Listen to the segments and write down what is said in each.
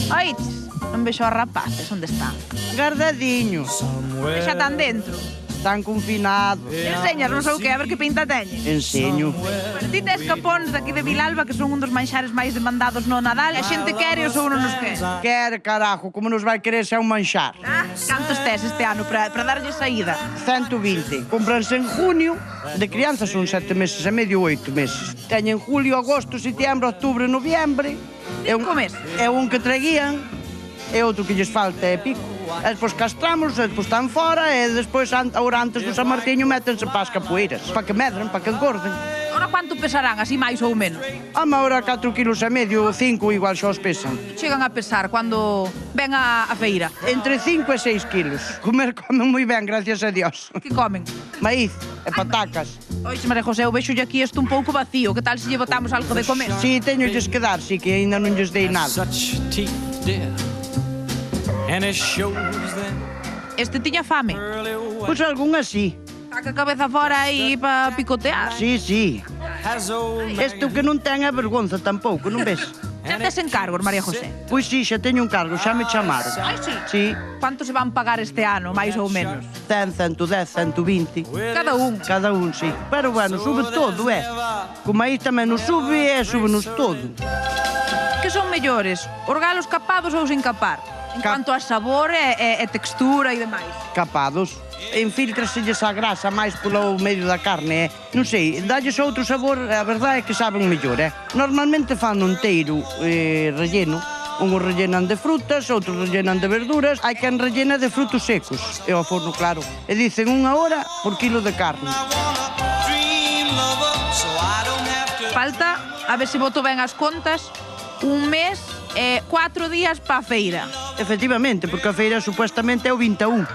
Oiches, non vexo os rapaces, onde están? Guardadiños. Que xa están dentro. Están confinados. Enseñas, non sei o que, a ver que pinta teñen. Enseño. Bueno, ti tes capóns daqui de Vilalba, que son un dos manxares máis demandados no Nadal. A xente quere ou non nos quere? Quer, carajo, como nos vai querer se é un manxar. Cantos tes este ano para darlle saída? 120. Compranse en junio, de crianza son 7 meses e medio, 8 meses. Teñen julio, agosto, setembro, outubro, noviembre. Cinco meses. É un que traguían, e outro que lles falta é pico. E despois castramos, e despois están fora, e despois, ahora antes do San Martiño, métense para as capoeiras, para que medren, para que engorden. Ora quanto pesarán, así máis ou menos? Ahora 4 kilos e medio, 5 igual xa os pesan. Chegan a pesar cando ven a feira. Entre 5 e 6 kilos. Comer comen moi ben, gracias a Dios. Que comen? Maíz e patacas. Oixe, María José, eu vexolle aquí isto un pouco vacío. Que tal se lle botamos algo de comer? Si, teñolles que dar, si, que aínda non lles dei nada. Este tiña fame. Pois algún así. Saca a cabeza fora aí para picotear. Si. Este o que non ten é vergonza tampouco, non ves? Xa tes encargos, María José? Pois si, xa teño un cargo, xa me chamaron. Ai, si? Si, Quanto se van pagar este ano, máis ou menos? 100, 110, 120. Cada un. Cada un, si. Pero bueno, sube todo, Como aí tamén nos sube, súbenos todo. Que son mellores, os galos capados ou sin capar? En cuanto a sabor e textura e demais. Capados. Infiltraselles a grasa máis polo medio da carne, Non sei, dalles outro sabor, a verdade é que saben mellor, Normalmente fan un teiro relleno. Uns rellenan de frutas, outros rellenan de verduras. Hai quen rellena de frutos secos, e ao forno, claro. E dicen 1 hora por kilo de carne. Falta, a ver se boto ben as contas, 1 mes e 4 días pa feira. Efectivamente, porque a feira supuestamente é o 21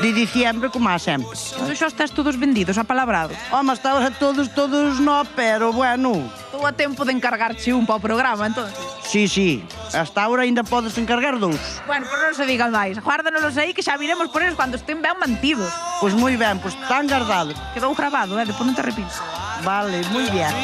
de diciembre, como a sempre. Entón xa estás todos vendidos, apalabrados. Home, hasta ahora todos no, pero bueno. Estou a tempo de encargarche un para o programa, entón. Sí, hasta ahora ainda podes encargar 2. Bueno, pois non se digan máis. Guárdanos aí que xa viremos por eles cando estén ben mantidos. Pois moi ben, pois están guardados. Quedou grabado, depois non te arrepientes. Vale, moi bien.